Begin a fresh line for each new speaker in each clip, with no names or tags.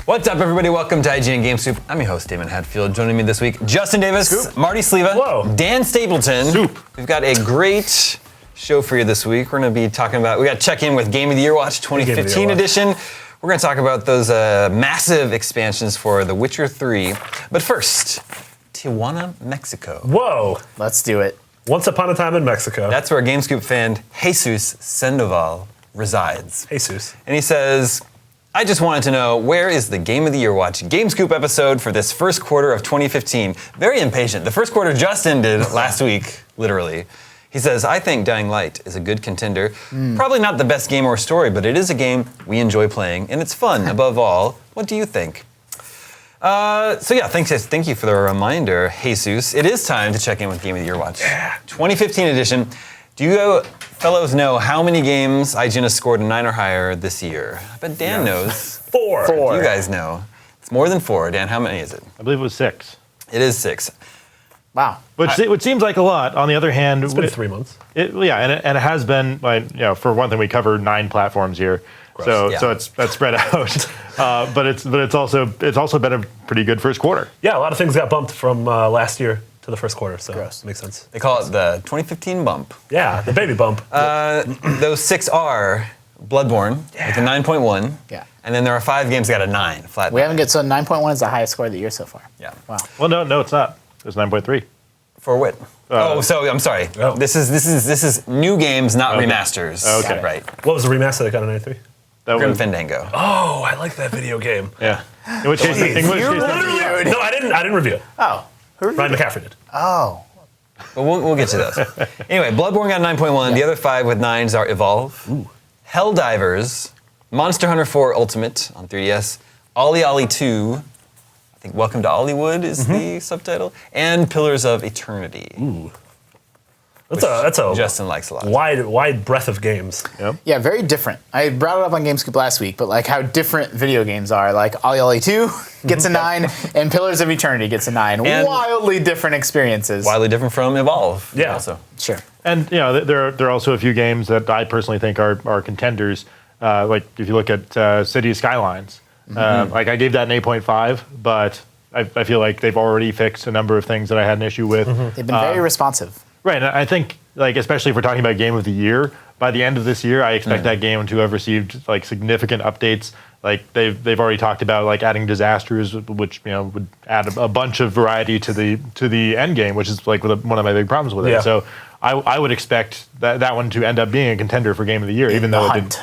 What's up, everybody? Welcome to IGN Game Soup. I'm your host, Damon Hadfield. Joining me this week, Justin Davis, Scoop. Marty Sleva,
Whoa.
Dan Stapleton.
Soup.
We've got a great show for you this week. We're going to be talking about, we got to check in with Game of the Year Watch 2015 edition. We're going to talk about those massive expansions for The Witcher 3. But first, Tijuana, Mexico.
Whoa.
Let's do it.
Once upon a time in Mexico.
That's where Game Scoop fan Jesus Sandoval resides.
Jesus.
And he says, I just wanted to know, where is the Game of the Year Watch Game Scoop episode for this first quarter of 2015? Very impatient. The first quarter just ended last week, literally. He says, I think Dying Light is a good contender. Probably not the best game or story, but it is a game we enjoy playing, and it's fun above all. What do you think? Thank you for the reminder, Jesus. It is time to check in with Game of the Year Watch.
Yeah.
2015 edition. Do you fellows know how many games IGN has scored a 9 or higher this year? I bet Dan knows.
Four.
You guys know. It's more than 4. Dan, how many is it?
I believe it was 6.
It is 6.
Wow.
Which seems like a lot. On the other hand,
It's been 3 months.
And it has been, for one thing, we covered 9 platforms here.
Gross.
So that's spread out. But it's also been a pretty good first quarter.
Yeah, a lot of things got bumped from last year to the first quarter, so
Gross.
Makes sense.
They call it the 2015 bump.
Yeah, the baby bump.
Those 6 are Bloodborne with a 9.1.
Yeah.
And then there are 5 games that got a 9, flat.
We haven't so 9.1 is the highest score of the year so far.
Yeah.
Wow.
Well, no, it's not. It's 9.3.
For what? I'm sorry.
Oh.
This is new games, not remasters.
Okay.
Right.
What was the remaster that got a 93?
That
Grim
was,
Fandango.
Oh, I like that video game.
yeah. In which case,
No, I didn't review it.
Oh. Who
Ryan McCaffrey did.
Oh.
But we'll get to those. Anyway, Bloodborne got a 9.1. The other 5 with 9s are Evolve, Helldivers, Monster Hunter 4 Ultimate on 3DS, Ollie Ollie 2, I think Welcome to Ollywood is the subtitle, and Pillars of Eternity.
Ooh. That's a
Justin likes a lot.
wide breadth of games.
Yep.
Yeah, very different. I brought it up on GameScoop last week, but like how different video games are. Like Ollie Ollie 2 gets a 9, and Pillars of Eternity gets a 9.
And
wildly different experiences.
Wildly different from Evolve.
Yeah.
Also.
Sure.
And there are also a few games that I personally think are contenders. Like if you look at City Skylines, like I gave that an 8.5, but I feel like they've already fixed a number of things that I had an issue with.
They've been very responsive.
Right, and I think, like, especially if we're talking about Game of the Year, by the end of this year, I expect that game to have received like significant updates. Like they've already talked about like adding disasters, which would add a bunch of variety to the end game, which is like one of my big problems with it.
Yeah.
So I would expect that one to end up being a contender for Game of the Year, even though it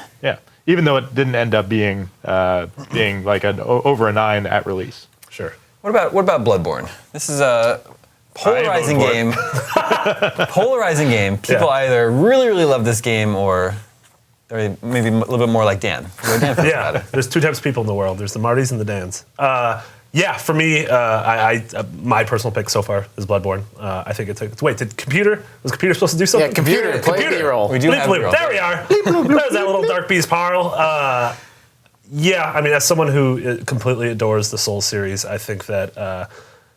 didn't end up being like over a 9 at release.
Sure.
What about Bloodborne? This is a polarizing game. Polarizing game. People either really, really love this game or they're maybe a little bit more like Dan. What Dan feels about it.
There's 2 types of people in the world. There's the Martys and the Dans. For me, my personal pick so far is Bloodborne. I think was computer supposed to do something?
Yeah, computer. Play B-roll.
We do have B-roll.
There we are. There's that little Dark Beast Parl. As someone who completely adores the Souls series, I think that,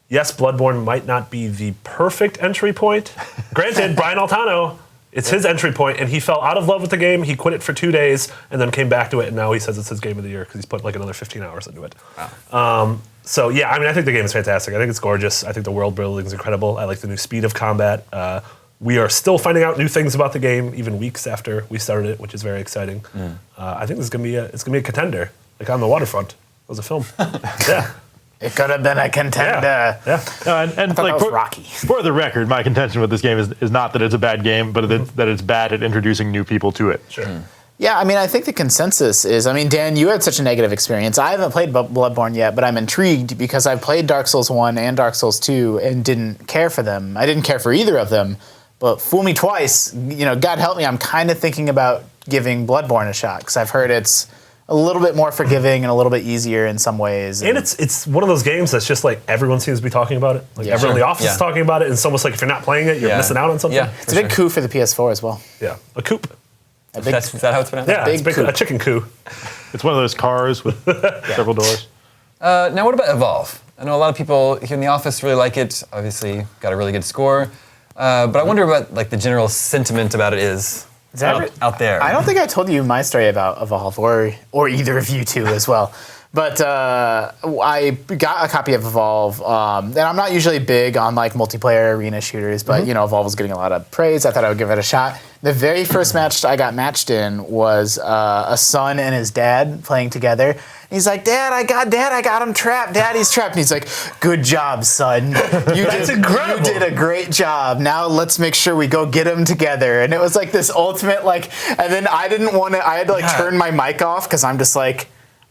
yes, Bloodborne might not be the perfect entry point. Granted, Brian Altano, it's his entry point, and he fell out of love with the game. He quit it for 2 days, and then came back to it, and now he says it's his game of the year because he's put like another 15 hours into it. Wow. I think the game is fantastic. I think it's gorgeous. I think the world building is incredible. I like the new speed of combat. We are still finding out new things about the game, even weeks after we started it, which is very exciting. I think this is gonna be a contender, like On the Waterfront. It was a film. Yeah.
It could have been a contender.
Yeah.
And
that
like
was Rocky.
For the record, my contention with this game is not that it's a bad game, but that it's bad at introducing new people to it.
Sure.
Yeah, I think the consensus is, Dan, you had such a negative experience. I haven't played Bloodborne yet, but I'm intrigued because I've played Dark Souls 1 and Dark Souls 2 and didn't care for them. I didn't care for either of them, but fool me twice, God help me, I'm kind of thinking about giving Bloodborne a shot because I've heard it's a little bit more forgiving and a little bit easier in some ways.
And it's one of those games that's just like everyone seems to be talking about it. Like everyone in the office is talking about it, and it's almost like if you're not playing it, you're missing out on something.
Yeah,
it's a big coup for the PS4 as well.
Yeah, a coupe.
Is that how it's pronounced?
Yeah, it's a chicken coup.
It's one of those cars with several doors.
Now, what about Evolve? I know a lot of people here in the office really like it. Obviously, got a really good score. But I wonder what like the general sentiment about it is. Out there.
I don't think I told you my story about Evolve or either of you two as well. But I got a copy of Evolve, and I'm not usually big on like multiplayer arena shooters, but you know, Evolve was getting a lot of praise. I thought I would give it a shot. The very first match I got matched in was a son and his dad playing together. And he's like, Dad, I got him trapped. Daddy's trapped. And he's like, good job, son.
That's incredible.
You did a great job. Now let's make sure we go get him together. And it was like this ultimate like, and then I didn't want to, I had to like turn my mic off because I'm just like,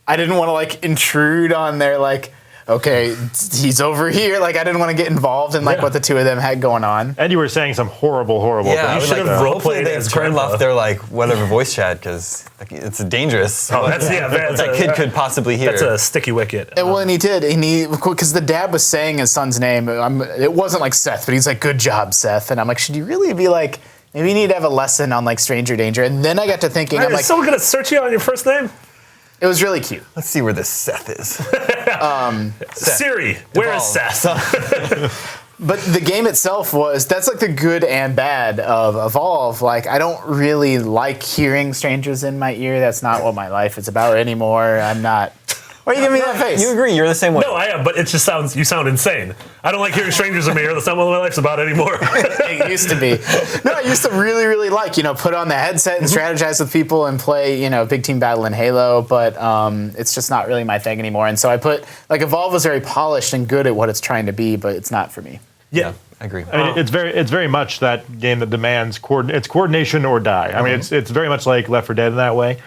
I didn't want to like intrude on their like, okay, he's over here. Like I didn't want to get involved in like what the two of them had going on.
And you were saying some horrible
Yeah,
You
things.
should have
hopefully
roleplayed
they
as
turned
Grandpa.
off their like whatever voice chat because it's dangerous.
Oh, that's
that kid could possibly hear.
That's a sticky wicket.
And well, and he did, and because the dad was saying his son's name. It wasn't like Seth, but he's like, "Good job, Seth." And I'm like, should you really be like? Maybe you need to have a lesson on like stranger danger. And then I got to thinking, I'm
Is
like,
someone gonna search you on your first name?
it was really cute.
Let's see where this Seth is.
Siri, where is Seth?
But the game itself that's like the good and bad of Evolve. Like, I don't really like hearing strangers in my ear. That's not what my life is about anymore. I'm not. Why are you giving me that face?
You agree? You're the same way.
No, I am, but it just sounds. You sound insane. I don't like hearing strangers in my ear. That's not what my life's about anymore.
It used to be. No, I used to really, really like, put on the headset and strategize with people and play, big team battle in Halo, but it's just not really my thing anymore. And so I Evolve was very polished and good at what it's trying to be, but it's not for me.
Yeah.
I agree.
I mean, it's very much that game that demands it's coordination or die. I mean, it's very much like Left 4 Dead in that way.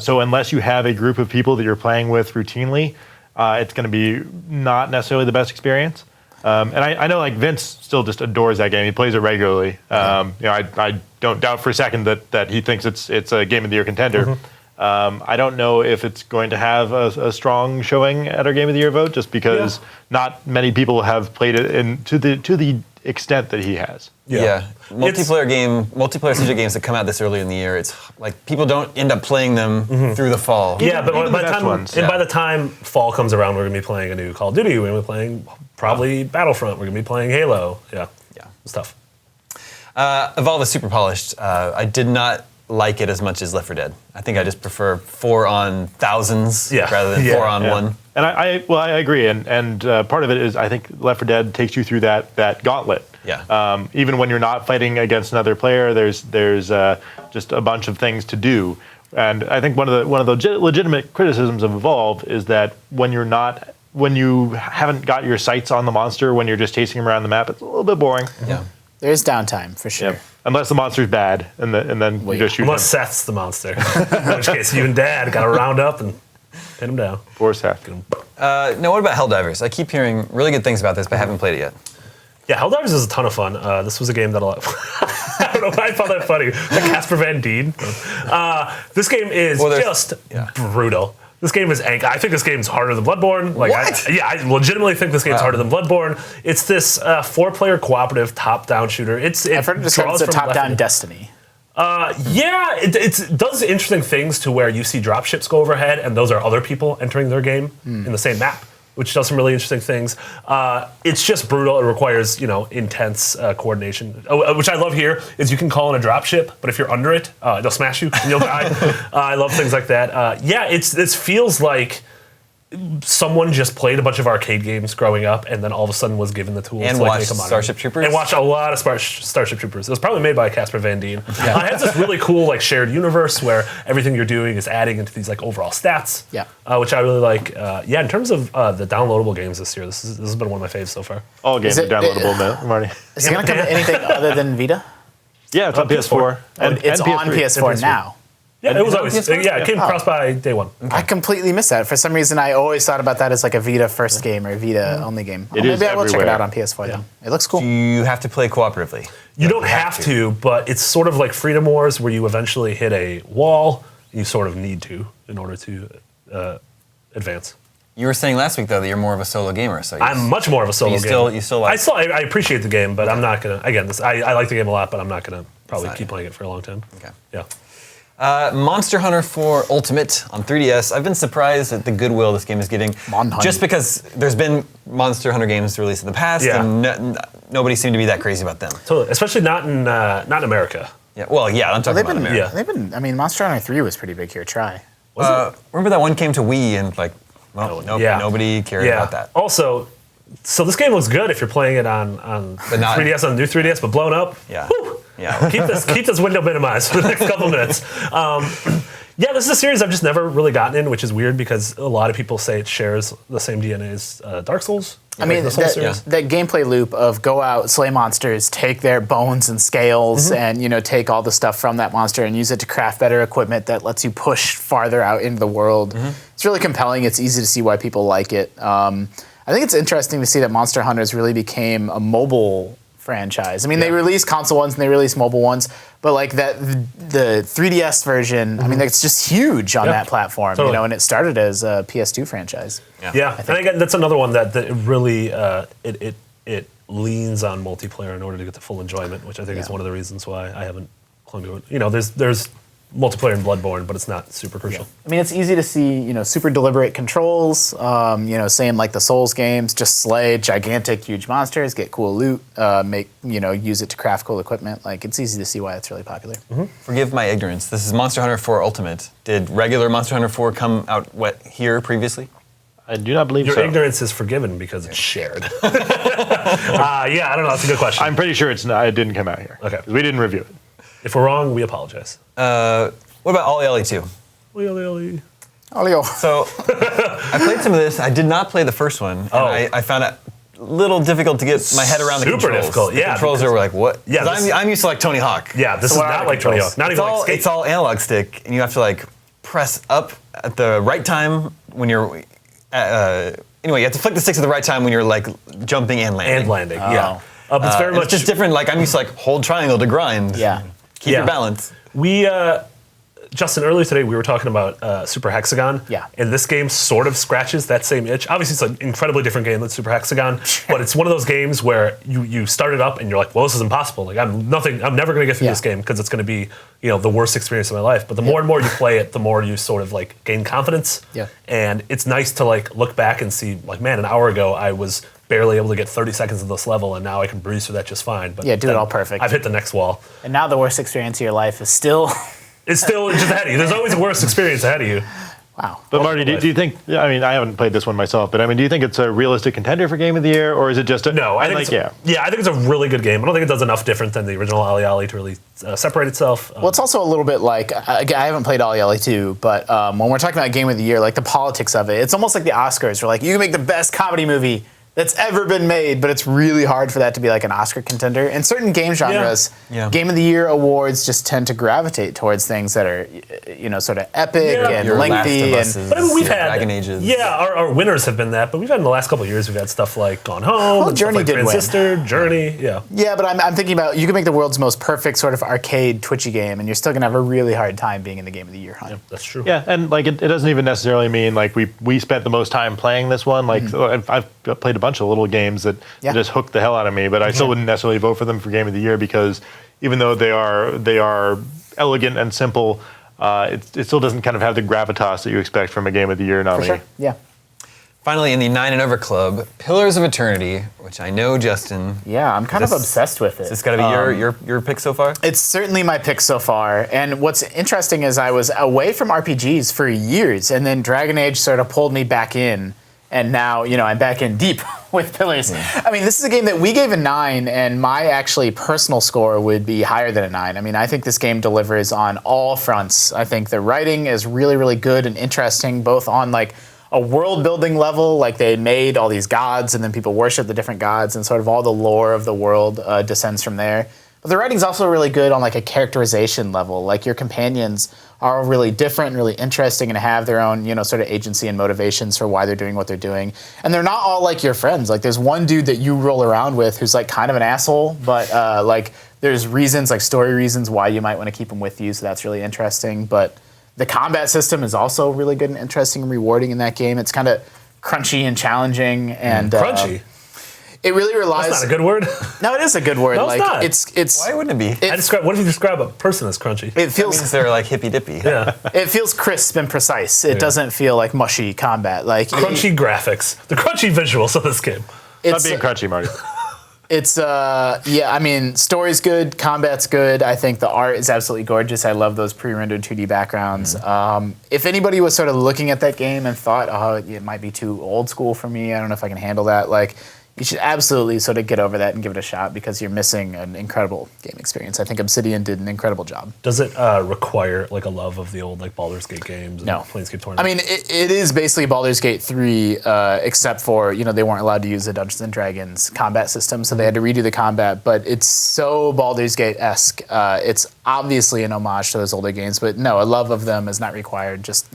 So unless you have a group of people that you're playing with routinely, it's going to be not necessarily the best experience. And I know like Vince still just adores that game. He plays it regularly. I don't doubt for a second that he thinks it's a Game of the Year contender. I don't know if it's going to have a strong showing at our Game of the Year vote, just because not many people have played it to the extent that he has.
Yeah. Multiplayer strategy games that come out this early in the year, it's like people don't end up playing them through the fall.
Yeah, but
Even
by
the
the
best
time
ones.
by the time fall comes around, we're gonna be playing a new Call of Duty. We're gonna be playing probably Battlefront. We're gonna be playing Halo. Yeah, it's tough.
Evolve is super polished. I did not like it as much as Left 4 Dead. I think I just prefer 4 on thousands rather than 4 on 1.
And I agree. And part of it is I think Left 4 Dead takes you through that gauntlet.
Yeah.
Even when you're not fighting against another player, there's just a bunch of things to do. And I think one of the legitimate criticisms of Evolve is that when you haven't got your sights on the monster, when you're just chasing him around the map, it's a little bit boring.
Yeah.
There's downtime for sure.
Yep. Unless the monster's bad, and then you just shoot
Unless
him.
Seth's the monster, in which case you and Dad got to round up and pin him down.
Poor Seth.
Now, what about Helldivers? I keep hearing really good things about this, but I haven't played it yet.
Yeah, Helldivers is a ton of fun. This was a game that I don't know why I found that funny. Like Casper Van Dien. This game is just brutal. This game is I think this game's harder than Bloodborne. Like,
What?
I legitimately think this game's harder than Bloodborne. It's this 4-player cooperative top-down shooter.
I've heard it described as a top-down Destiny.
It does interesting things to where you see dropships go overhead, and those are other people entering their game in the same map, which does some really interesting things. It's just brutal. It requires, intense coordination. Which I love here is you can call in a dropship, but if you're under it, they'll smash you and you'll die. I love things like that. This feels like someone just played a bunch of arcade games growing up and then all of a sudden was given the tools
And
to
watched
make them modern.
Starship Troopers?
And watched a lot of Starship Troopers. It was probably made by Casper Van Dien. It has this really cool shared universe where everything you're doing is adding into these overall stats.
Yeah.
Which I really like. In terms of the downloadable games this year, this has been one of my faves so far.
All games are downloadable, Marty.
Is it going to come to anything other than Vita?
Yeah, it's on PS4.
It's on PS4 now.
Yeah, it was always.
PS4?
It came across by day one.
I completely missed that. For some reason, I always thought about that as like a Vita first game or Vita only game.
It is
maybe I will check it
everywhere.
out on PS4 then. It looks cool.
You have to play cooperatively.
You don't have to, but it's sort of like Freedom Wars, where you eventually hit a wall. You sort of need to in order to advance.
You were saying last week, though, that you're more of a solo gamer. So
I'm much more of a solo gamer.
You still like...
I appreciate the game, but I'm not gonna. Again, I like the game a lot, but I'm not gonna probably keep playing it for a long time.
Okay.
Yeah.
Monster Hunter 4 Ultimate on 3DS. I've been surprised at the goodwill this game is getting. Just because there's been Monster Hunter games released in the past, and nobody seemed to be that crazy about them.
Totally, especially not in America.
Yeah. Well, yeah, I'm talking about America.
Monster Hunter 3 was pretty big here. Try.
Remember that one came to Wii and Well, nope,
Yeah.
nobody cared
Yeah.
about that.
Also, so this game looks good if you're playing it on
not-
3DS, on the new 3DS, but blown up.
Yeah.
Whew.
Yeah.
Keep this window minimized for the next couple minutes. Yeah, this is a series I've just never really gotten in, which is weird because a lot of people say it shares the same DNA as Dark Souls.
I mean,
the Souls series.
that gameplay loop of go out, slay monsters, take their bones and scales, and take all the stuff from that monster and use it to craft better equipment that lets you push farther out into the world. It's really compelling. It's easy to see why people like it. I think it's interesting to see that Monster Hunters really became a mobile franchise. I mean, they release console ones and they release mobile ones, but like the 3DS version, I mean, it's just huge on that platform,
Totally.
and it started as a PS2 franchise.
Yeah, and again, that's another one that it really it leans on multiplayer in order to get the full enjoyment, which I think is one of the reasons why I haven't clung to it. There's multiplayer in Bloodborne, but it's not super crucial.
I mean, it's easy to see, super deliberate controls, same like the Souls games, just slay gigantic, huge monsters, get cool loot, use it to craft cool equipment. Like, it's easy to see why it's really popular.
Forgive my ignorance. This is Monster Hunter 4 Ultimate. Did regular Monster Hunter 4 come out here previously?
I do not believe
Your
so.
ignorance is forgiven because it's shared. Yeah, I don't know. That's a good question.
I'm pretty sure it's not. It didn't come out here.
Okay.
We didn't review it.
If we're wrong, we apologize.
What about Ollie Ollie 2?
Olio.
So I played some of this. I did not play the first one. And
Oh.
I found it a little difficult to get my head around the
Super
controls.
difficult,
The
yeah,
controls are like, what?
Yeah,
'Cause
this-
I'm used to like Tony Hawk.
Yeah, this is
what are
not
the
like Tony
controls?
Hawk. Not even like Skate.
It's all analog stick, and you have to like press up at the right time when you're. Anyway, you have to flick the sticks at the right time when you're like jumping and landing.
and landing. Yeah, it's very
And
much
it's just different. Like I'm used to like hold triangle to grind.
Yeah.
Keep your balance.
We, Justin, earlier today we were talking about Super Hexagon.
Yeah.
And this game sort of scratches that same itch. Obviously, it's an incredibly different game than Super Hexagon, but it's one of those games where you start it up and you're like, well, this is impossible. Like I'm never going to get through
Yeah.
this game because it's going to be, the worst experience of my life. But the more and more you play it, the more you sort of like gain confidence.
Yeah.
And it's nice to like look back and see, like, man, an hour ago I was barely able to get 30 seconds of this level, and now I can breeze through that just fine. But
Yeah, do it
then
all perfect.
I've hit the next wall.
And now the worst experience of your life is still.
It's still just ahead of you. There's always a worse experience ahead of you.
Wow.
But Marty, do you think? I mean, I haven't played this one myself, but I mean, do you think it's a realistic contender for Game of the Year, or is it just a
No, I think I think it's a really good game. I don't think it does enough different than the original Ollie Ollie to really separate itself.
Well, it's also a little bit like, I haven't played Ollie Ollie 2, but when we're talking about Game of the Year, like the politics of it, it's almost like the Oscars, where like you can make the best comedy movie that's ever been made, but it's really hard for that to be like an Oscar contender. In certain game genres,
Yeah.
Game of the Year awards just tend to gravitate towards things that are, sort of epic
Yeah.
and
Your
lengthy.
Last of
And
Us's,
But I mean, we've
your
had
Dragon Ages.
Yeah, our winners have been that. But we've had in the last couple of years, we've had stuff like Gone Home, and
Journey
stuff like
did win.
Transistor, Journey. Yeah,
yeah, but I'm thinking about, you can make the world's most perfect sort of arcade twitchy game, and you're still gonna have a really hard time being in the Game of the Year hunt.
that's true.
Yeah, and like it doesn't even necessarily mean like we spent the most time playing this one. Like I've played a bunch of little games that just hooked the hell out of me, but I still wouldn't necessarily vote for them for Game of the Year because even though they are elegant and simple, it still doesn't kind of have the gravitas that you expect from a Game of the Year
For
nominee.
sure. Yeah.
Finally, in the 9 and Over Club, Pillars of Eternity, which I know, Justin.
Yeah, I'm kind of
this-
obsessed with it.
Is this got to be your pick so far?
It's certainly my pick so far. And what's interesting is I was away from RPGs for years, and then Dragon Age sort of pulled me back in. And now, I'm back in deep with Pillars. I mean, this is a game that we gave a 9, and my actually personal score would be higher than a 9. I mean, I think this game delivers on all fronts. I think the writing is really, really good and interesting, both on like a world building level, like they made all these gods and then people worship the different gods, and sort of all the lore of the world descends from there. But the writing's also really good on like a characterization level. Like your companions are really different and really interesting and have their own, sort of agency and motivations for why they're doing what they're doing. And they're not all like your friends. Like there's one dude that you roll around with who's like kind of an asshole, but like there's reasons, like story reasons why you might want to keep him with you. So that's really interesting. But the combat system is also really good and interesting and rewarding in that game. It's kind of crunchy and challenging and
Crunchy.
It really relies.
That's not a good word.
No, it is a good word.
No, it's not.
It's
Why wouldn't it be?
What if you describe a person as crunchy?
it feels
Means they're like hippy dippy.
Yeah,
it feels crisp and precise. It doesn't feel like mushy combat. Like
crunchy graphics, the crunchy visuals of this game.
Not
It's
being crunchy, Marty.
It's I mean, story's good, combat's good. I think the art is absolutely gorgeous. I love those pre-rendered 2D backgrounds. If anybody was sort of looking at that game and thought, oh, it might be too old school for me, I don't know if I can handle that, like, you should absolutely sort of get over that and give it a shot because you're missing an incredible game experience. I think Obsidian did an incredible job.
Does it require like a love of the old like Baldur's Gate games? And
No.
Planescape Tournament?
I mean, it is basically Baldur's Gate 3, except for, they weren't allowed to use the Dungeons & Dragons combat system, so they had to redo the combat, but it's so Baldur's Gate-esque. It's obviously an homage to those older games, but no, a love of them is not required. Just,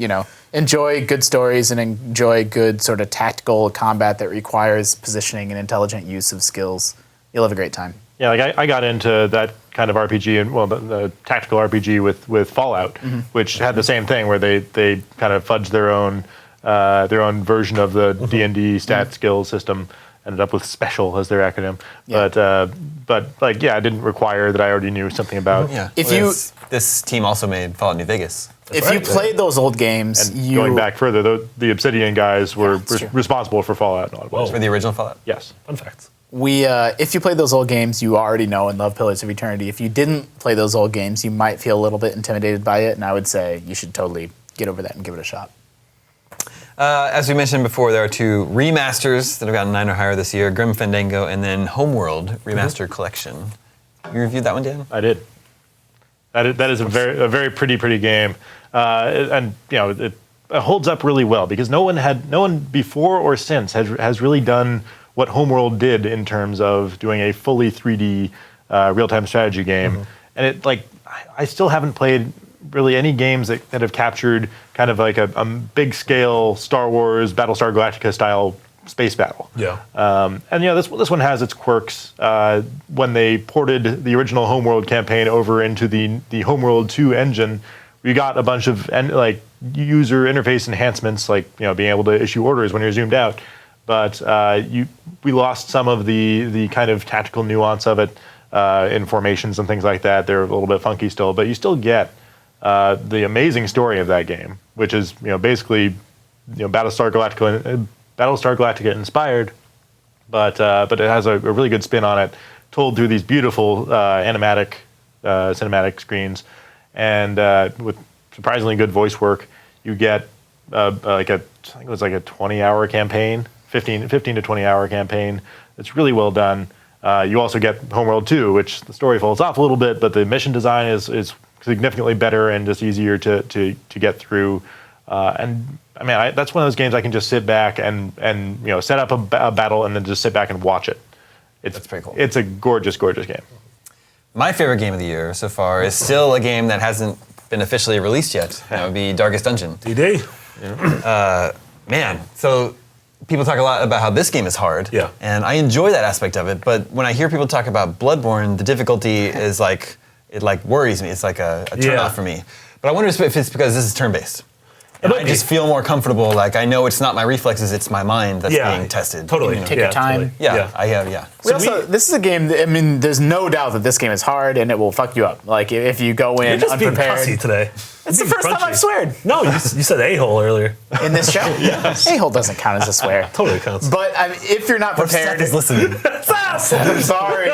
enjoy good stories and enjoy good sort of tactical combat that requires positioning and intelligent use of skills. You'll have a great time.
Yeah, like I got into that kind of RPG and the tactical RPG with Fallout, which had the same thing where they kind of fudged their own version of the D&D stat skill system. Ended up with special as their acronym, but like it didn't require that I already knew something about.
Yeah.
If
this team also made Fallout New Vegas.
If you played those old games,
And going back further, the Obsidian guys were responsible for Fallout.
For the original Fallout?
Yes.
Fun facts.
If you played those old games, you already know and love Pillars of Eternity. If you didn't play those old games, you might feel a little bit intimidated by it, and I would say you should totally get over that and give it a shot.
As we mentioned before, there are 2 remasters that have gotten 9 or higher this year, Grim Fandango and then Homeworld Remastered Collection. You reviewed that one, Dan?
I did. That is a very pretty game, and it holds up really well because no one before or since has really done what Homeworld did in terms of doing a fully 3D real-time strategy game, and I still haven't played really any games that have captured kind of like a big scale Star Wars Battlestar Galactica style space battle.
Yeah.
And this one has its quirks. When they ported the original Homeworld campaign over into the Homeworld 2 engine, we got a bunch of user interface enhancements, like being able to issue orders when you're zoomed out. But we lost some of the kind of tactical nuance of it in formations and things like that. They're a little bit funky still, but you still get the amazing story of that game, which is basically Battlestar Galactica inspired, but it has a really good spin on it, told through these beautiful cinematic screens, and with surprisingly good voice work. You get I think it was like a 20-hour campaign, 15 to 20-hour campaign. It's really well done. You also get Homeworld 2, which the story falls off a little bit, but the mission design is significantly better and just easier to get through. And I mean, that's one of those games I can just sit back and set up a battle and then just sit back and watch it.
That's pretty cool.
It's a gorgeous game.
My favorite game of the year so far is still a game that hasn't been officially released yet. That would be Darkest Dungeon.
DD.
Man, so people talk a lot about how this game is hard.
Yeah.
And I enjoy that aspect of it, but when I hear people talk about Bloodborne, the difficulty is it worries me. It's like a turnoff for me. But I wonder if it's because this is turn-based. And I just feel more comfortable. Like, I know it's not my reflexes, it's my mind that's being tested.
Totally.
Take your time.
Totally.
This is a game that, I mean, there's no doubt that this game is hard and it will fuck you up. Like, if you go in
You're just being
unprepared.
pussy today.
It's the first time I've sweared
No, you said a-hole earlier.
in this show.
Yes.
A-hole doesn't count as a swear.
Totally counts.
But if you're not prepared,
Seth is listening.
I'm sorry.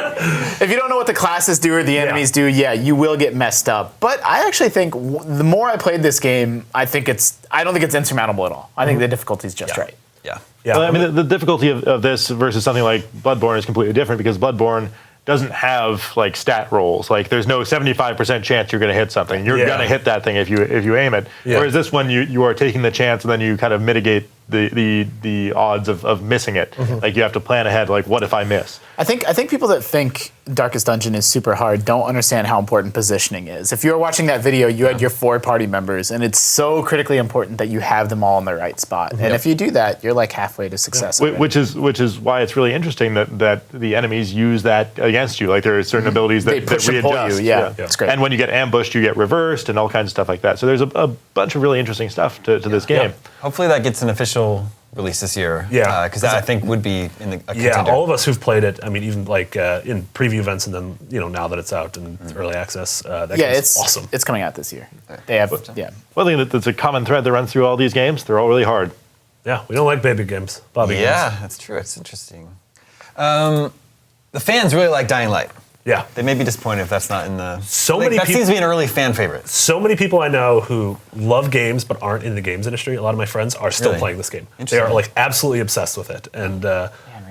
If you don't know what the classes do or the enemies do, you will get messed up. But I actually think the more I played this game, I don't think it's insurmountable at all. I think the difficulty is just right.
Yeah.
Yeah.
Well, I mean, the difficulty of this versus something like Bloodborne is completely different because Bloodborne doesn't have like stat rolls. Like there's no 75% chance you're going to hit something. You're going to hit that thing if you aim it.
Yeah.
Whereas this one, you are taking the chance and then you kind of mitigate the odds of missing it. Like you have to plan ahead. Like what if I miss?
I think people that think Darkest Dungeon is super hard don't understand how important positioning is. If you were watching that video, you had your 4 party members, and it's so critically important that you have them all in the right spot. And if you do that, you're like halfway to success.
Which is why it's really interesting that the enemies use that against you. Like there are certain abilities
They
that
push and pull
readjust.
you. Yeah, it's great.
And when you get ambushed, you get reversed and all kinds of stuff like that. So there's a bunch of really interesting stuff to this game.
Yeah.
Hopefully that gets an official release this year.
Yeah.
Because that I think would be in the a
Yeah,
contender.
all of us who've played it, I mean, even like in preview events and then, now that it's out in early access, that game's
it's
awesome.
It's coming out this year. They have,
One thing that's a common thread that runs through all these games, they're all really hard.
Yeah, we don't like baby games, Bobby games.
Yeah, that's true. It's interesting. the fans really like Dying Light.
Yeah.
They may be disappointed if that's not in the.
So
like,
many
that
people-
seems to be an early fan favorite.
So many people I know who love games but aren't in the games industry. A lot of my friends are still
Really?
playing this game. They
Interesting.
are like absolutely obsessed with it. And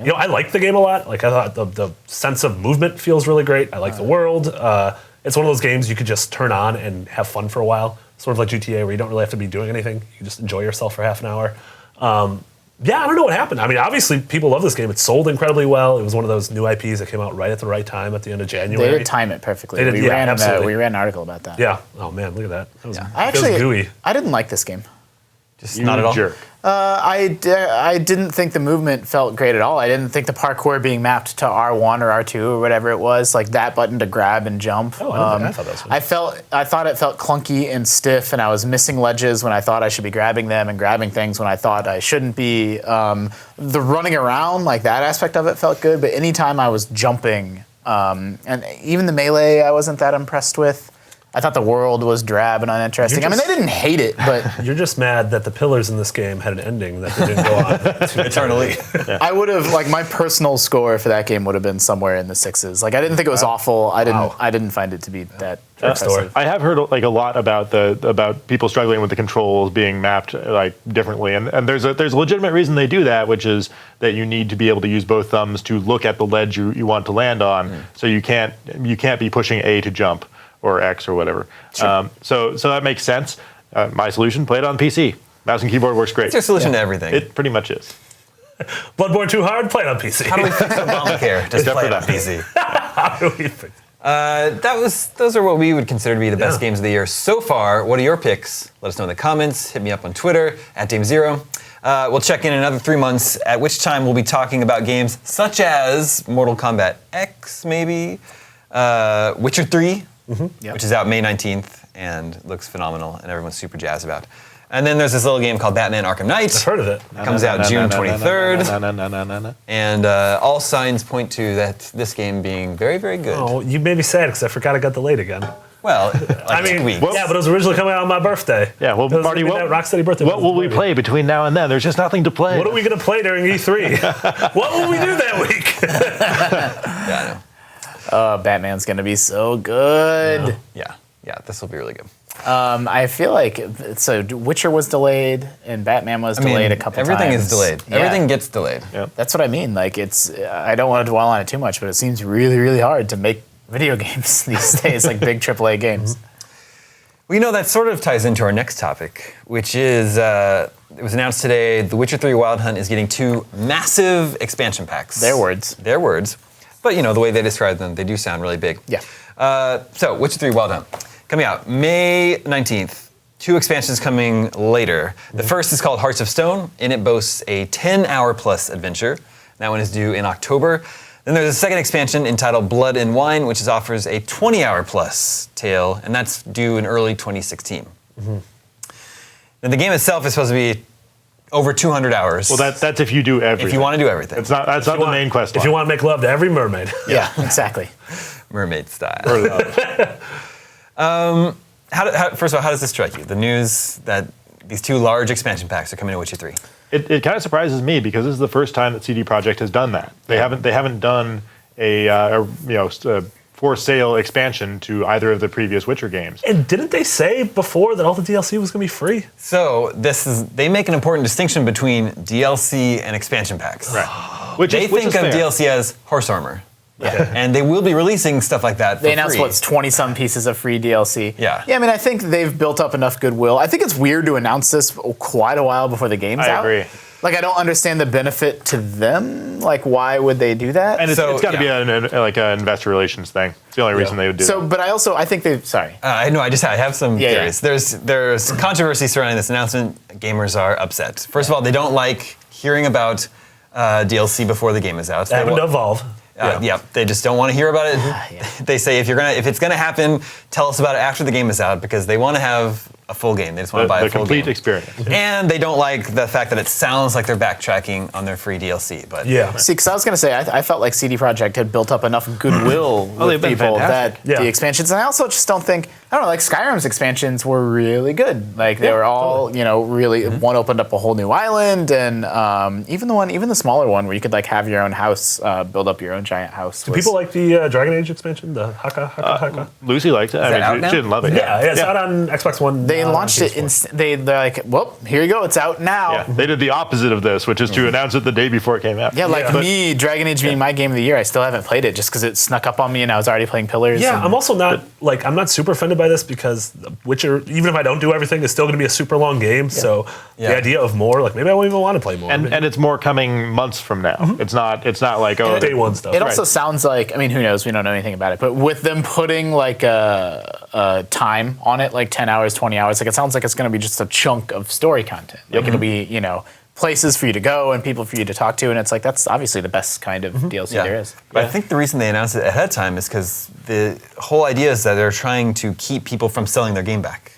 you know, I like the game a lot. Like I thought the sense of movement feels really great. I like the world. It's one of those games you could just turn on and have fun for a while. Sort of like GTA, where you don't really have to be doing anything. You can just enjoy yourself for half an hour. Yeah, I don't know what happened. I mean, obviously, people love this game. It sold incredibly well. It was one of those new IPs that came out right at the right time at the end of January.
They did time it perfectly.
They did, yeah, absolutely.
We ran an article about that.
Yeah. Oh man, look at that. That was,
I
that was
actually,
gooey.
I didn't like this game.
Just not at all.
Jerk.
I didn't think the movement felt great at all. I didn't think the parkour being mapped to R1 or R2 or whatever it was, like that button to grab and jump.
Oh, I thought that was fun.
I thought it felt clunky and stiff, and I was missing ledges when I thought I should be grabbing them, and grabbing things when I thought I shouldn't be. The running around, like that aspect of it, felt good, but anytime I was jumping, and even the melee, I wasn't that impressed with. I thought the world was drab and uninteresting. I mean, they didn't hate it, but
You're just mad that the pillars in this game had an ending that they didn't go on to
Eternally.
I would have, like, my personal score for that game would have been somewhere in the 6s. Like, I didn't think it was awful. I didn't find it to be that impressive.
I have heard like a lot about people struggling with the controls being mapped like differently, and there's a legitimate reason they do that, which is that you need to be able to use both thumbs to look at the ledge you want to land on. So you can't be pushing A to jump or X or whatever.
Sure.
So that makes sense. My solution: play it on PC. Mouse and keyboard works great.
It's your solution to everything.
It pretty much is.
Bloodborne too hard, play it on PC.
How do we fix Obamacare? Just
Except
play
for
it on
that.
PC.
How do we fix
Those are what we would consider to be the best
Yeah.
games of the year so far. What are your picks? Let us know in the comments. Hit me up on Twitter @DameZero. We'll check in another 3 months, at which time we'll be talking about games such as Mortal Kombat X, maybe, Witcher 3,
Yep.
which is out May 19th and looks phenomenal, and everyone's super jazzed about. And then there's this little game called Batman Arkham Knight.
I've heard of it.
Comes out June 23rd.
No.
And all signs point to that this game being very, very good.
Oh, you made me sad because I forgot it got delayed again.
Well, like 2 weeks.
yeah, but it was originally coming out on my birthday.
Yeah, well,
It was
Marty,
gonna be that Rocksteady birthday.
what will we play between now and then? There's just nothing to play.
What are we going to play during E3? What will we do that week?
Yeah, I know.
Batman's gonna be so good.
Yeah, this will be really good.
I feel like so Witcher was delayed and Batman was delayed a couple
everything
times.
is delayed.
Yeah.
Everything gets delayed.
That's what I mean. Like it's I don't want to dwell on it too much, but it seems really, really hard to make video games these days, like big AAA games.
Well, you know, that sort of ties into our next topic, which is it was announced today The Witcher 3 Wild Hunt is getting 2 massive expansion packs.
Their words.
Their words. But, you know, the way they describe them, they do sound really big.
Yeah.
So, Witcher 3 Wild Hunt. Coming out May 19th. 2 expansions coming later. The first is called Hearts of Stone, and it boasts a 10-hour plus adventure. That one is due in October. Then there's a second expansion entitled Blood and Wine, which offers a 20-hour plus tale, and that's due in early 2016. And the game itself is supposed to be over 200 hours.
Well, that's if you do everything.
if you want to do everything.
That's not the main quest.
If you want to make love to every mermaid.
Yeah, exactly.
Mermaid style.
line.
First of all, how does this strike you? The news that these 2 large expansion packs are coming to Witcher 3.
It kind of surprises me because this is the first time that CD Projekt has done that. They haven't done a for sale expansion to either of the previous Witcher games.
And didn't they say before that all the DLC was going to be free?
So they make an important distinction between DLC and expansion packs.
Right. Which
They
is
think of
fair.
DLC as horse armor.
Yeah.
And they will be releasing stuff like that for
They announced
free.
20-some pieces of free DLC.
Yeah.
Yeah, I mean, I think they've built up enough goodwill. I think it's weird to announce this quite a while before the game's
I
out.
agree.
Like, I don't understand the benefit to them. Like, why would they do that?
And it's got to be
yeah.
an investor relations thing. It's the only reason they would do
so,
that.
but I think they've, sorry.
I know. I have some
Yeah,
theories. There's controversy surrounding this announcement. Gamers are upset. First of all, they don't like hearing about DLC before the game is out.
That happened to Evolve.
Yeah, they just don't want to hear about it. They say if it's gonna happen, tell us about it after the game is out because they want to have a full game. They just want to buy a
The
full
complete
game.
experience.
And they don't like the fact that it sounds like they're backtracking on their free DLC. But
Yeah.
See, because I was going to say, I felt like CD Projekt had built up enough goodwill with
they've been
people
fantastic.
that the expansions, and I also just don't think, I don't know, like Skyrim's expansions were really good. Like they were all, really. One opened up a whole new island, and even the smaller one where you could like have your own house, build up your own giant house.
Do people like the Dragon Age expansion, the Haka?
Lucy liked it. I mean, she didn't love it.
Yeah, it's out on Xbox One.
They launched it. They're like, well, here you go. It's out now.
Yeah, they did the opposite of this, which is to announce it the day before it came out.
Yeah, like me, Dragon Age being my game of the year, I still haven't played it just because it snuck up on me and I was already playing Pillars.
Yeah, I'm also not I'm not super offended by this because Witcher, even if I don't do everything, is still going to be a super long game. So the idea of more, maybe I won't even want to play more.
And it's more coming months from now. It's not like
day one stuff.
It also sounds like, I mean, who knows? We don't know anything about it. But with them putting like a time on it, like 10 hours, 20 hours, it sounds like it's going to be just a chunk of story content. Like it'll be, places for you to go and people for you to talk to, and it's like that's obviously the best kind of DLC there is.
But I think the reason they announced it ahead of time is because the whole idea is that they're trying to keep people from selling their game back,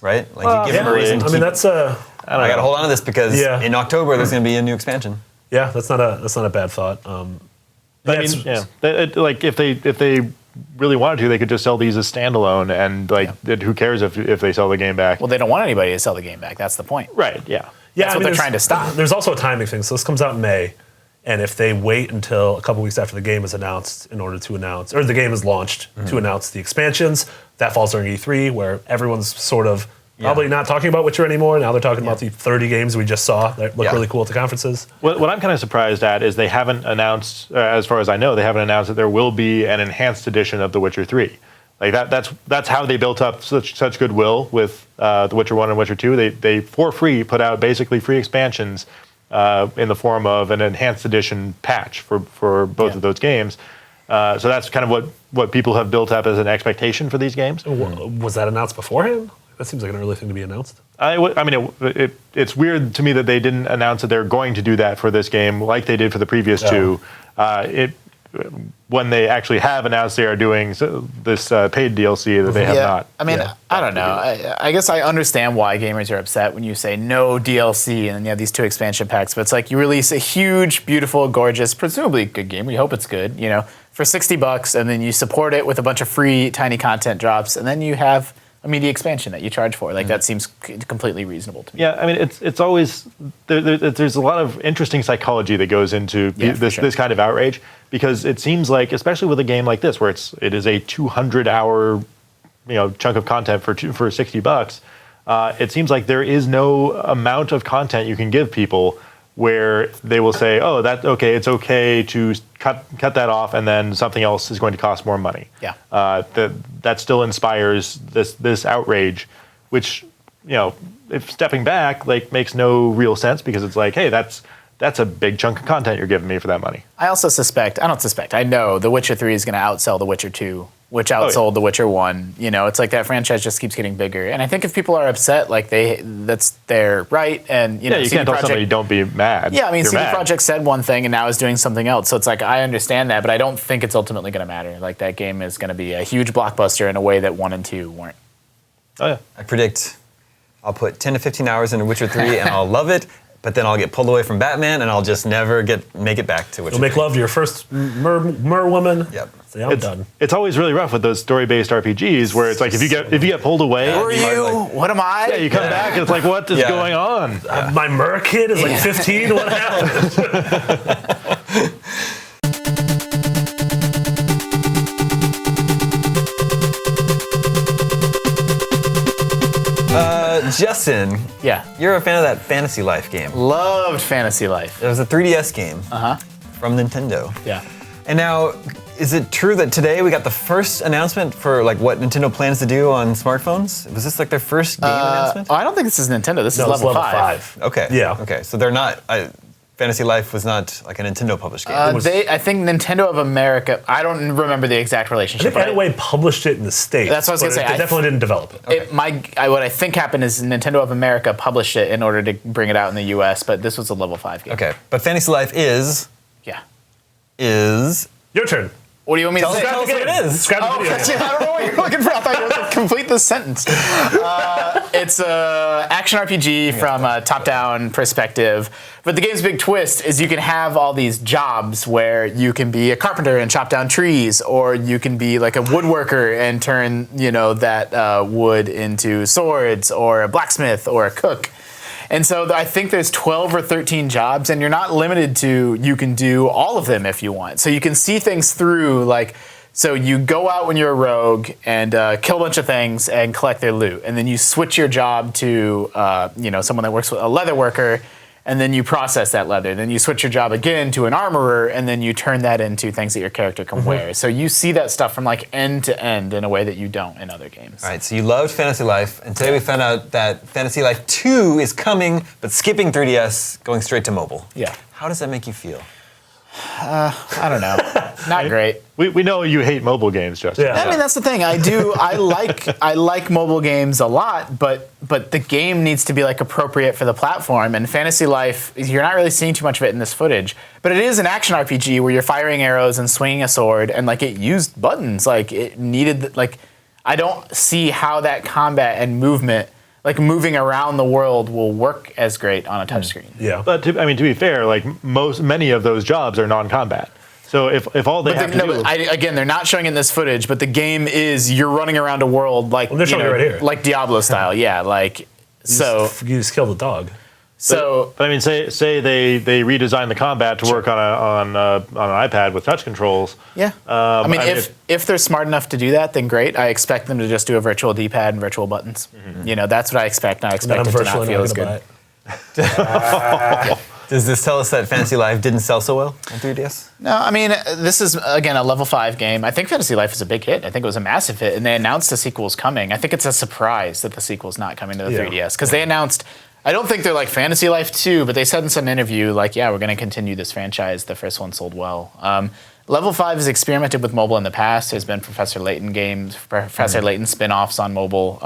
right? Like you give them a reason to keep,
that's
I got to hold on to this because in October there's going to be a new expansion.
Yeah, that's not a bad thought.
But I mean, like if they really wanted to, they could just sell these as standalone, and who cares if they sell the game back?
Well, they don't want anybody to sell the game back. That's the point.
Right? Yeah.
That's what they're trying to stop.
There's also a timing thing. So this comes out in May, and if they wait until a couple weeks after the game is announced in order to announce, or the game is launched to announce the expansions, that falls during E3, where everyone's sort of probably not talking about Witcher anymore. Now they're talking about the 30 games we just saw that look really cool at the conferences.
What I'm kind of surprised at is they haven't announced, as far as I know, they haven't announced that there will be an enhanced edition of The Witcher 3. Like that's how they built up such goodwill with The Witcher 1 and Witcher 2. They for free put out basically free expansions in the form of an enhanced edition patch for both of those games. So that's kind of what people have built up as an expectation for these games.
Was that announced beforehand? That seems like an early thing to be announced.
I mean, it's weird to me that they didn't announce that they're going to do that for this game like they did for the previous two. When they actually have announced they are doing this paid DLC that they have not.
I mean, I don't know. I guess I understand why gamers are upset when you say no DLC and then you have these two expansion packs. But it's like you release a huge, beautiful, gorgeous, presumably good game. We hope it's good, for $60, and then you support it with a bunch of free tiny content drops, and then you have a media expansion that you charge for. Like that seems completely reasonable to me.
Yeah, I mean, it's always there's a lot of interesting psychology that goes into this kind of outrage, because it seems like, especially with a game like this, where it is a 200-hour chunk of content for $60, it seems like there is no amount of content you can give people where they will say, oh, it's okay to cut that off, and then something else is going to cost more money.
Yeah.
That still inspires this outrage, which, if stepping back, makes no real sense, because it's like, hey, that's a big chunk of content you're giving me for that money.
I know The Witcher 3 is going to outsell The Witcher 2, which outsold The Witcher 1. It's like that franchise just keeps getting bigger. And I think if people are upset, that's their right. And,
you can't tell somebody don't be mad.
Yeah, I mean, CD Projekt said one thing and now is doing something else. So it's like, I understand that, but I don't think it's ultimately going to matter. Like, that game is going to be a huge blockbuster in a way that 1 and 2 weren't.
Oh, yeah.
I predict I'll put 10 to 15 hours into Witcher 3 and I'll love it. But then I'll get pulled away from Batman, and I'll just never make it back to Witcher.
You'll make love to your first mer woman.
Yep.
See, I'm done.
It's always really rough with those story-based RPGs, where it's like if you get pulled away.
Who are you? What am I?
Yeah, you come back and it's like, what is going on?
My mer kid is like 15. What happened?
Justin, you're a fan of that Fantasy Life game.
Loved Fantasy Life.
It was a 3DS game from Nintendo.
Yeah.
And now, is it true that today we got the first announcement for what Nintendo plans to do on smartphones? Was this their first game announcement?
Oh, I don't think this is Nintendo. This is level 5.
Okay.
Yeah.
Okay, so they're not. Fantasy Life was not a Nintendo published game.
I think Nintendo of America, I don't remember the exact relationship.
I think Anyway published it in the States.
That's what I was going to say.
They definitely didn't develop it.
Okay. What I think happened is Nintendo of America published it in order to bring it out in the US, but this was a level 5 game.
Okay, but Fantasy Life is
Your turn.
What do you want me to say?
Tell us what it is.
Describe the video game.
I don't know what you're looking for. I thought you were going to complete this sentence. It's a action RPG from a top-down perspective. But the game's big twist is you can have all these jobs where you can be a carpenter and chop down trees, or you can be like a woodworker and turn, that wood into swords, or a blacksmith, or a cook. And so I think there's 12 or 13 jobs, and you're not limited to, you can do all of them if you want. So you can see things through, so you go out when you're a rogue and kill a bunch of things and collect their loot. And then you switch your job to, someone that works with a leather worker, and then you process that leather. Then you switch your job again to an armorer, and then you turn that into things that your character can wear. So you see that stuff from end to end in a way that you don't in other games.
All right, so you loved Fantasy Life, and today we found out that Fantasy Life 2 is coming, but skipping 3DS, going straight to mobile.
Yeah.
How does that make you feel?
I don't know. Not great.
We know you hate mobile games, Justin.
Yeah.
I mean, that's the thing. I like mobile games a lot, but the game needs to be appropriate for the platform. And Fantasy Life, you're not really seeing too much of it in this footage, but it is an action RPG where you're firing arrows and swinging a sword, and it used buttons. It needed I don't see how that combat and movement, moving around the world, will work as great on a touchscreen.
Yeah.
But to be fair, many of those jobs are non-combat. So if all they have to do,
again, they're not showing in this footage, but the game is you're running around a world
they're showing it right here.
like Diablo style, yeah.
You just kill the dog.
So,
but I mean, say they redesign the combat to work on an iPad with touch controls.
yeah. If they're smart enough to do that, then great. I expect them to just do a virtual D-pad and virtual buttons. That's what I expect. And I expect it to not feel as good.
Does this tell us that Fantasy Life didn't sell so well on 3DS?
No, I mean, this is, again, a level 5 game. I think Fantasy Life is a big hit. I think it was a massive hit, and they announced the sequel's coming. I think it's a surprise that the sequel's not coming to the 3DS, because they announced, I don't think they're like Fantasy Life 2, but they said in some interview, we're going to continue this franchise. The first one sold well. Level 5 has experimented with mobile in the past. There's been Professor Layton games, Professor Layton spin-offs on mobile.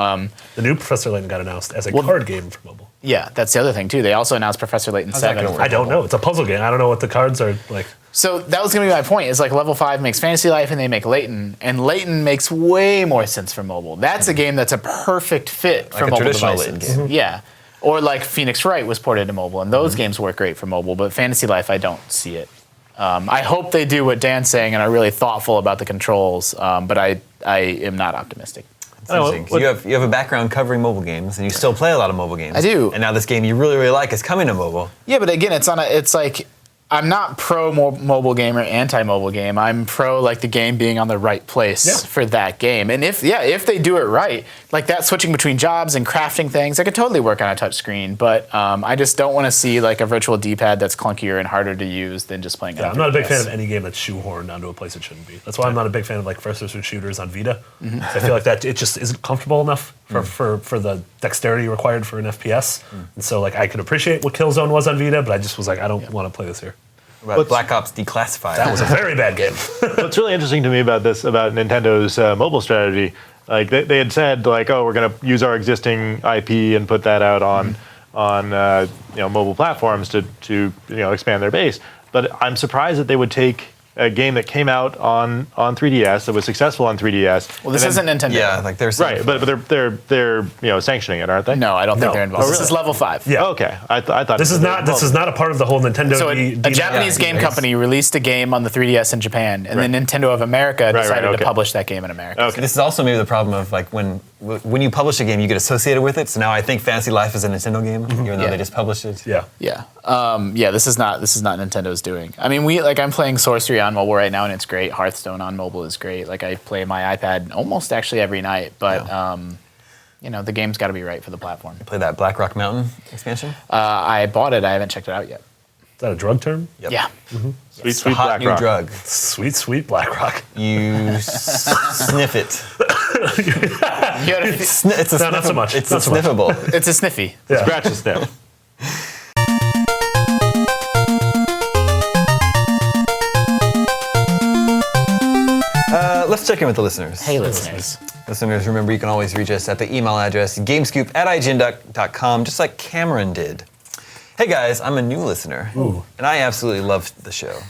The new Professor Layton got announced as a card game for mobile.
Yeah, that's the other thing, too. They also announced Professor Layton
How's that
7.
gonna work?
I don't know. It's a puzzle game. I don't know what the cards are like.
So that was going to be my point, is Level 5 makes Fantasy Life and they make Layton, and Layton makes way more sense for mobile. That's a game that's a perfect fit for
a
mobile
traditional
devices.
Layton game.
Yeah. Or Phoenix Wright was ported to mobile, and those games work great for mobile, but Fantasy Life, I don't see it. I hope they do what Dan's saying and are really thoughtful about the controls, but I am not optimistic.
It's interesting, 'cause you have a background covering mobile games, and you still play a lot of mobile games.
I do.
And now this game you really, really like is coming to mobile.
Yeah, but again, it's I'm not pro mobile game or anti-mobile game. I'm pro the game being on the right place for that game. And if they do it right, that switching between jobs and crafting things, that could totally work on a touch screen. But I just don't want to see a virtual D-pad that's clunkier and harder to use than just playing.
Yeah, I'm not a big fan of any game that's shoehorned onto a place it shouldn't be. That's why I'm not a big fan of first-person shooters on Vita. I feel like that it just isn't comfortable enough for the dexterity required for an FPS. And so I could appreciate what Killzone was on Vita, but I just was I don't want to play this here.
About Black Ops Declassified.
That was a very bad game.
what's really interesting to me about Nintendo's mobile strategy, they had said oh, we're going to use our existing IP and put that out on mobile platforms to expand their base. But I'm surprised that they would take a game that came out on 3DS that was successful on 3DS.
Well, this isn't Nintendo.
Yeah, there's
Right, but they're sanctioning it, aren't they?
No, I don't think
No.
they're involved.
Oh,
This
really?
is Level 5.
Yeah.
Okay, I thought
This is not a part of the whole Nintendo.
So a Japanese game company released a game on the 3DS in Japan, and then Nintendo of America decided to publish that game in America.
Okay.
This is also maybe the problem of when you publish a game, you get associated with it. So now I think Fantasy Life is a Nintendo game, even though
Yeah.
they just published it.
Yeah.
Yeah. This is not Nintendo's doing. I mean, I'm playing Sorcery on mobile right now, and it's great. Hearthstone on mobile is great. I play my iPad almost actually every night, but the game's got to be right for the platform.
Play that Black Rock Mountain expansion.
I bought it. I haven't checked it out yet.
Is that a drug term?
Yep.
Yeah.
Sweet,
It's a
sweet
hot
Black
new
Rock.
drug.
Sweet, sweet Black Rock.
You sniff it. It's a
No, not so much.
It's
Not so much.
sniffable.
It's a sniffy.
Yeah.
Scratch the sniff.
Let's check in with the listeners.
Hey, listeners.
Listeners, remember you can always reach us at the email address gamescoop@ign.com, just like Cameron did. Hey guys, I'm a new listener, and I absolutely love the show.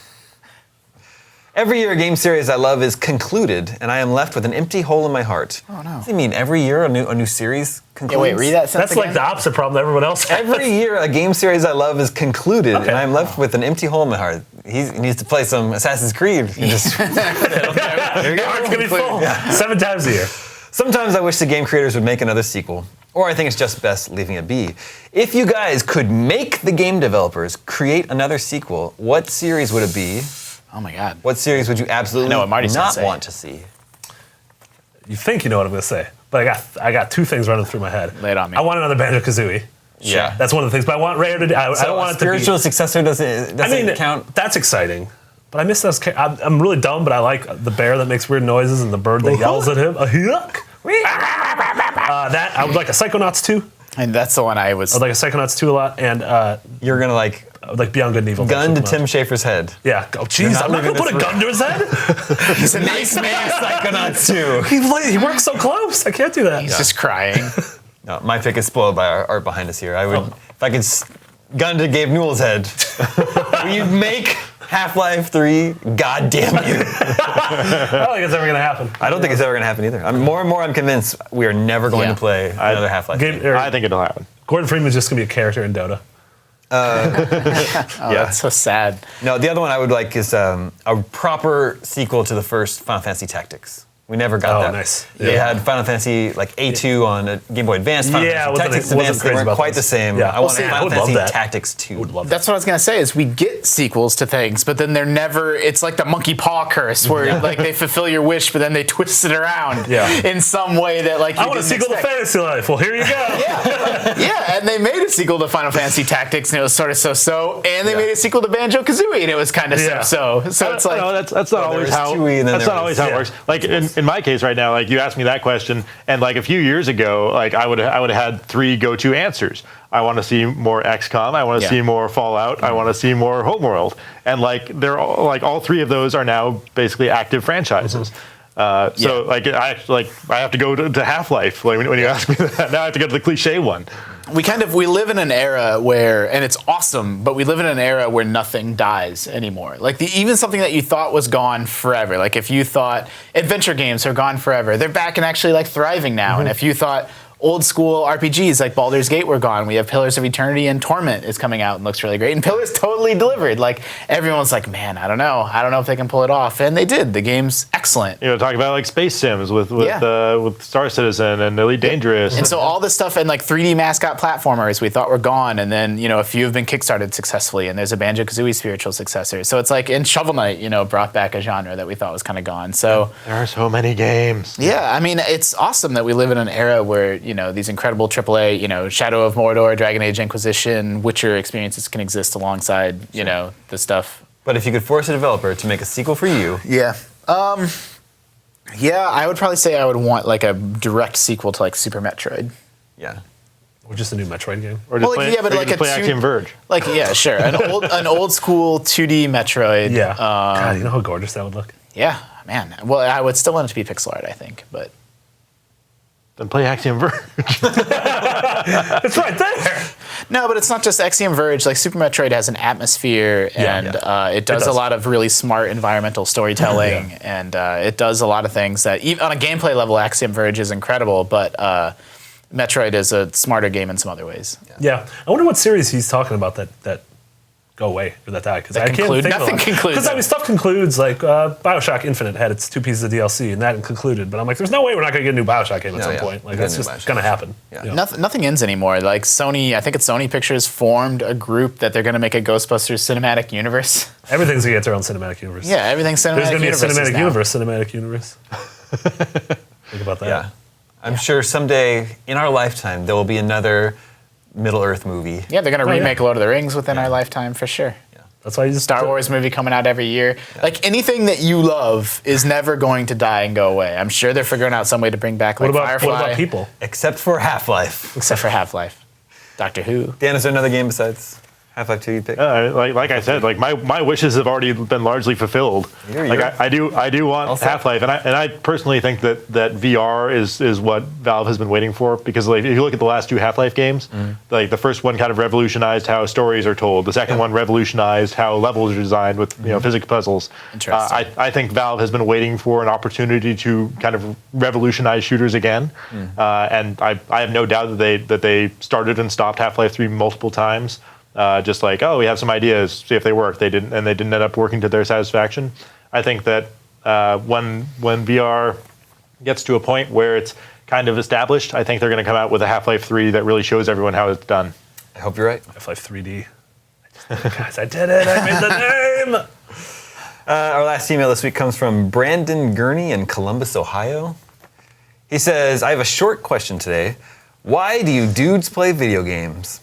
Every year, a game series I love is concluded, and I am left with an empty hole in my heart.
Oh, no.
What do you mean, every year a new series concludes?
Yeah, wait, read that sentence
That's like
again?
the opposite problem that everyone else has.
Every year, a game series I love is concluded,
Okay.
and I'm left with an empty hole in my heart. He needs to play some Assassin's Creed. He just,
Your heart's gonna be full 7 times a year.
sometimes I wish the game creators would make another sequel, or I think it's just best leaving it be. If you guys could make the game developers create another sequel, what series would it be?
Oh my God.
What series would you absolutely
I know what Marty's gonna
not
say.
want to see?
You think you know what I'm gonna say, but I got 2 things running through my head.
Lay it on me.
I want another Banjo-Kazooie.
Yeah.
That's one of the things, but I want Rare to. I don't want it to
spiritual
be.
successor doesn't count.
That's exciting. But I miss those. I'm really dumb, but I like the bear that makes weird noises and the bird that yells at him. That I would like a Psychonauts 2.
And that's the one I was.
I would like a Psychonauts 2 a lot, and
You're gonna like
I would like Beyond Good and Evil.
gun to
That's
Tim Schafer's head.
Yeah. Oh, jeez,
not
I'm not
leaving
gonna put a
this
gun to his head.
He's a nice
Maybe
man.
Psychonauts 2.
He works so close. I can't do that.
He's just crying.
No, my pick is spoiled by our art behind us here. I would, if I could gun to Gabe Newell's head. Will you make Half-Life 3? God damn you.
I don't think it's ever gonna happen.
I don't think it's ever gonna happen either. More and more I'm convinced we are never going
Yeah.
to play another Half-Life.
I think it'll happen.
Gordon Freeman's just gonna be a character in Dota.
Oh,
Yeah.
that's so sad.
No, the other one I would like is a proper sequel to the first Final Fantasy Tactics. We never got
Oh,
that.
nice.
They
Yeah.
had Final Fantasy like A2 on a Game Boy Advance. Final
Yeah,
Fantasy Tactics Advance. They
crazy
weren't
about
quite
those.
the same.
Yeah.
I want
see, I
Final
would love
Fantasy
that.
Tactics 2.
Would love that.
That's what I was gonna say. Is we get sequels to things, but then they're never. It's like the monkey paw curse, where like they fulfill your wish, but then they twist it around
Yeah.
in some way that like you
I want a
didn't
sequel to
expect.
Fantasy Life. Well, here you go.
Yeah, and they made a sequel to Final Fantasy Tactics, and it was sort of so-so. And they made a sequel to Banjo-Kazooie, and it was kind of
Yeah.
so-so. So it's like,
no, that's not always
was
how.
Chewie and then
That's
there
not always
was-
how it
yeah.
works. Like in my case right now, like you asked me that question, and like a few years ago, like I would have had 3 go-to answers. I want to see more XCOM. I want to
Yeah.
see more Fallout. I want to see more Homeworld. And like they're all 3 of those are now basically active franchises. So like I have to go to Half-Life when you ask me that. Now I have to go to the cliche one.
we live in an era where, and it's awesome, but we live in an era where nothing dies anymore. Like even something that you thought was gone forever. Like if you thought adventure games are gone forever, they're back and actually like thriving now. And if you thought old school RPGs like Baldur's Gate were gone, we have Pillars of Eternity, and Torment is coming out and looks really great. And Pillars totally delivered. Like everyone's like, man, I don't know if they can pull it off, and they did. The game's excellent.
You know, talk about like space sims with Star Citizen and Elite Dangerous.
And so all this stuff and like 3D mascot platformers we thought were gone, and then a few have been kickstarted successfully, and there's a Banjo-Kazooie spiritual successor. So it's like, and Shovel Knight, brought back a genre that we thought was kind of gone. So
There are so many games.
yeah, I mean, it's awesome that we live in an era where these incredible AAA, Shadow of Mordor, Dragon Age Inquisition, Witcher experiences can exist alongside the stuff.
But if you could force a developer to make a sequel for you,
Yeah. Yeah, I would probably say I would want like a direct sequel to like Super Metroid.
yeah.
Or just a new Metroid game.
Or just
Well,
play,
yeah, but
or
like
just
a
play Axiom Verge.
Like, yeah, sure. An old school 2D Metroid.
Yeah. God, you know how gorgeous that would look.
Yeah, man. Well, I would still want it to be pixel art, I think, but
Then play Axiom Verge.
It's right there.
no, but it's not just Axiom Verge. Like Super Metroid has an atmosphere, and it does a
does.
lot of really smart environmental storytelling, and it does a lot of things that, even on a gameplay level, Axiom Verge is incredible, but Metroid is a smarter game in some other ways.
Yeah. I wonder what series he's talking about that go away or that die, because I can't
conclude?
think
Nothing concludes.
Because I mean, stuff concludes. Like Bioshock Infinite had its 2 pieces of DLC, and that concluded. But I'm like, there's no way we're not going to get a new Bioshock game at
No,
some
yeah.
point. Like
We're
that's
getting a
just
Bioshock.
going to happen.
Yeah.
You know?
Nothing ends anymore. Like Sony, I think it's Sony Pictures formed a group that they're going to make a Ghostbusters cinematic universe.
Everything's going to get their own cinematic universe.
Yeah, everything's cinematic
There's going to be a
universes
cinematic
now.
universe. Think about that.
Yeah. I'm sure someday in our lifetime there will be another Middle Earth movie.
Yeah, they're going to
yeah.
remake Lord of the Rings within our lifetime for sure.
That's why you just
Star Wars movie coming out every year. Like anything that you love is never going to die and go away. I'm sure they're figuring out some way to bring back like Firefly.
What about people?
Except for Half-Life.
Except for Half-Life. Doctor Who.
Dan, is there another game besides Half-Life 2 you pick?
Like I said, like my wishes have already been largely fulfilled. I do want Half-Life, and I personally think that VR is what Valve has been waiting for, because like if you look at the last 2 Half-Life games, like the first one kind of revolutionized how stories are told. The second one revolutionized how levels are designed with physics puzzles.
Interesting.
I think Valve has been waiting for an opportunity to kind of revolutionize shooters again, and I have no doubt that they started and stopped Half-Life 3 multiple times. Just like, oh, we have some ideas, see if they work. They didn't end up working to their satisfaction. I think that when VR gets to a point where it's kind of established, I think they're going to come out with a Half-Life 3 that really shows everyone how it's done.
I hope you're right.
Half-Life 3D. Guys, I did it. I made the name.
Our last email this week comes from Brandon Gurney in Columbus, Ohio. He says, I have a short question today. Why do you dudes play video games?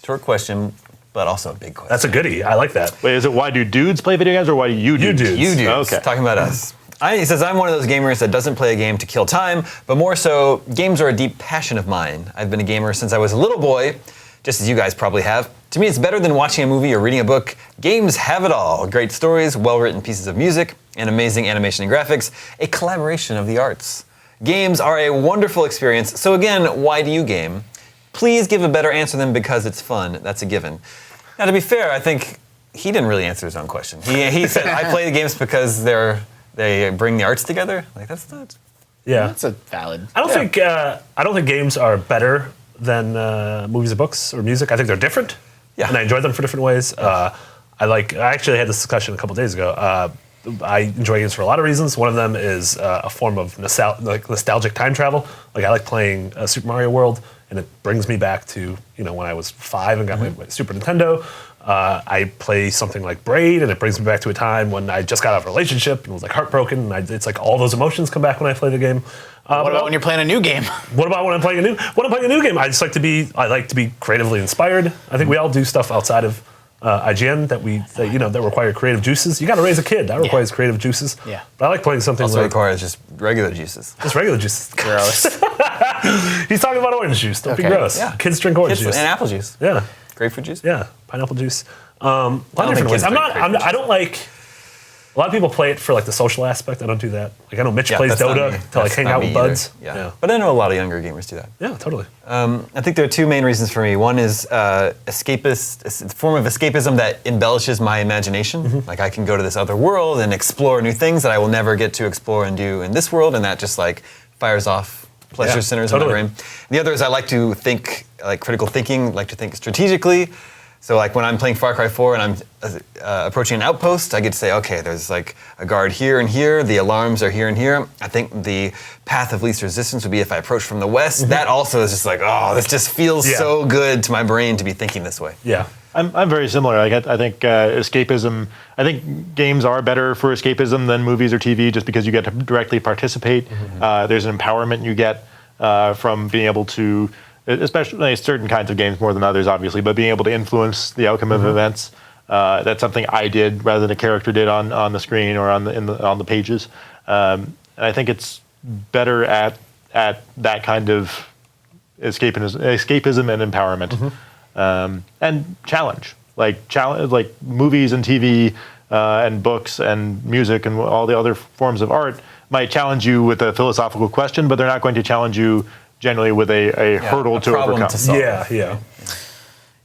Short question, but also a big question.
That's a goodie. I like that.
Wait, is it why do dudes play video games, or why do you dudes?
You dudes.
Okay.
Talking about us. He says, I'm one of those gamers that doesn't play a game to kill time, but more so, games are a deep passion of mine. I've been a gamer since I was a little boy, just as you guys probably have. To me, it's better than watching a movie or reading a book. Games have it all. Great stories, well-written pieces of music, and amazing animation and graphics, a collaboration of the arts. Games are a wonderful experience, so again, why do you game? Please give a better answer than because it's fun. That's a given. Now, to be fair, I think he didn't really answer his own question. He said, I play the games because they bring the arts together. Like, that's not...
Yeah.
That's a valid.
I don't think games are better than movies or books or music. I think they're different.
Yeah.
And I enjoy them for different ways. I actually had this discussion a couple days ago. I enjoy games for a lot of reasons. One of them is a form of nostalgic time travel. Like, I like playing Super Mario World, and it brings me back to when I was 5 and got my Super Nintendo. I play something like Braid, and it brings me back to a time when I just got out of a relationship and was like heartbroken. And it's like all those emotions come back when I play the game.
What about when you're playing a new game?
What about when I'm playing a new game? I like to be creatively inspired. I think we all do stuff outside of IGN that require creative juices. You got to raise a kid. That requires creative juices.
Yeah.
But I like playing something
Also
like
requires just regular juices.
just regular juices.
Gross.
He's talking about orange juice. Don't be
Okay.
gross.
Yeah.
Kids drink orange juice.
And apple juice.
Yeah.
Grapefruit juice.
Yeah. Pineapple juice. A lot of different
think
ways.
kids drink grapefruit
I don't like. A lot of people play it for like the social aspect. I don't do that. Like, I know Mitch plays
that's not
Dota
me.
to like
That's
hang
not
out
me
with
either.
buds.
Yeah. But I know a lot of younger gamers do that.
Yeah, totally.
I think there are 2 main reasons for me. One is escapist, a form of escapism that embellishes my imagination. Like, I can go to this other world and explore new things that I will never get to explore and do in this world, and that just like fires off pleasure centers in my brain. And the other is I like to think, like critical thinking, like to think strategically. So like when I'm playing Far Cry 4 and I'm approaching an outpost, I get to say, okay, there's like a guard here and here, the alarms are here and here. I think the path of least resistance would be if I approach from the west. That also is just like, oh, this just feels so good to my brain to be thinking this way.
Yeah.
I'm very similar. I think escapism. I think games are better for escapism than movies or TV, just because you get to directly participate. There's an empowerment you get from being able to, especially certain kinds of games more than others, obviously, but being able to influence the outcome of events. That's something I did rather than a character did on the screen or on the pages. And I think it's better at that kind of escapism and empowerment. And challenge, like movies and TV and books and music and all the other forms of art might challenge you with a philosophical question, but they're not going to challenge you generally with a hurdle to overcome.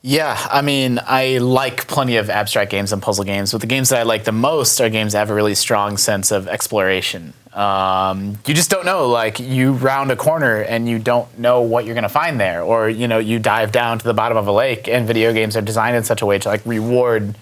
Yeah, I mean, I like plenty of abstract games and puzzle games, but the games that I like the most are games that have a really strong sense of exploration. You just don't know, like, you round a corner and you don't know what you're going to find there, or, you dive down to the bottom of a lake, and video games are designed in such a way to, like, reward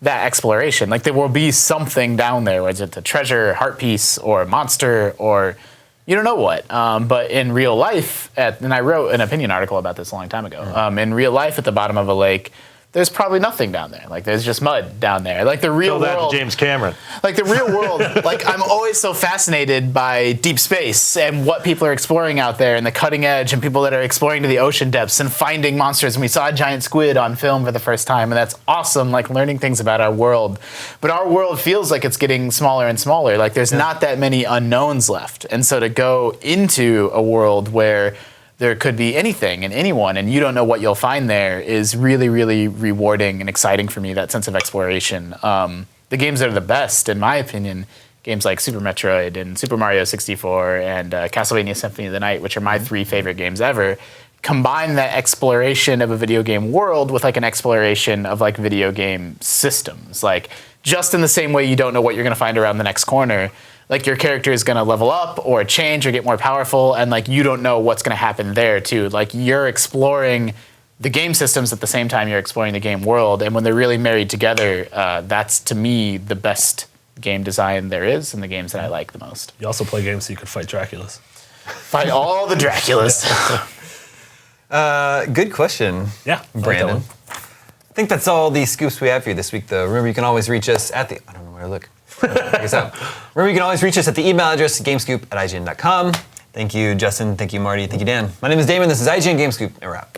that exploration. Like, there will be something down there, whether it's a treasure, heart piece, or a monster, or you don't know what. But in real life, and I wrote an opinion article about this a long time ago, in real life at the bottom of a lake, there's probably nothing down there. Like, there's just mud down there. Like, the real world.
Tell that to James Cameron.
Like, the real world, like, I'm always so fascinated by deep space and what people are exploring out there and the cutting edge and people that are exploring to the ocean depths and finding monsters. And we saw a giant squid on film for the first time, and that's awesome, like, learning things about our world. But our world feels like it's getting smaller and smaller. Like, there's not that many unknowns left. And so to go into a world where there could be anything and anyone, and you don't know what you'll find there is really, really rewarding and exciting for me, that sense of exploration. The games that are the best, in my opinion, games like Super Metroid and Super Mario 64 and Castlevania Symphony of the Night, which are my 3 favorite games ever, combine that exploration of a video game world with like an exploration of like video game systems. Like, just in the same way you don't know what you're going to find around the next corner, like your character is going to level up or change or get more powerful, and like you don't know what's going to happen there too. Like, you're exploring the game systems at the same time you're exploring the game world, and when they're really married together, that's to me the best game design there is in the games that I like the most.
You also play games so you could fight Draculas.
Fight all the Draculas.
Good question.
Yeah,
Brandon. I think that's all the scoops we have for you this week, though. Remember, you can always reach us at the... I don't know where to look. Check us out. Remember, you can always reach us at the email address, gamescoop@ign.com. Thank you, Justin. Thank you, Marty. Thank you, Dan. My name is Damon. This is IGN Gamescoop, and we're out.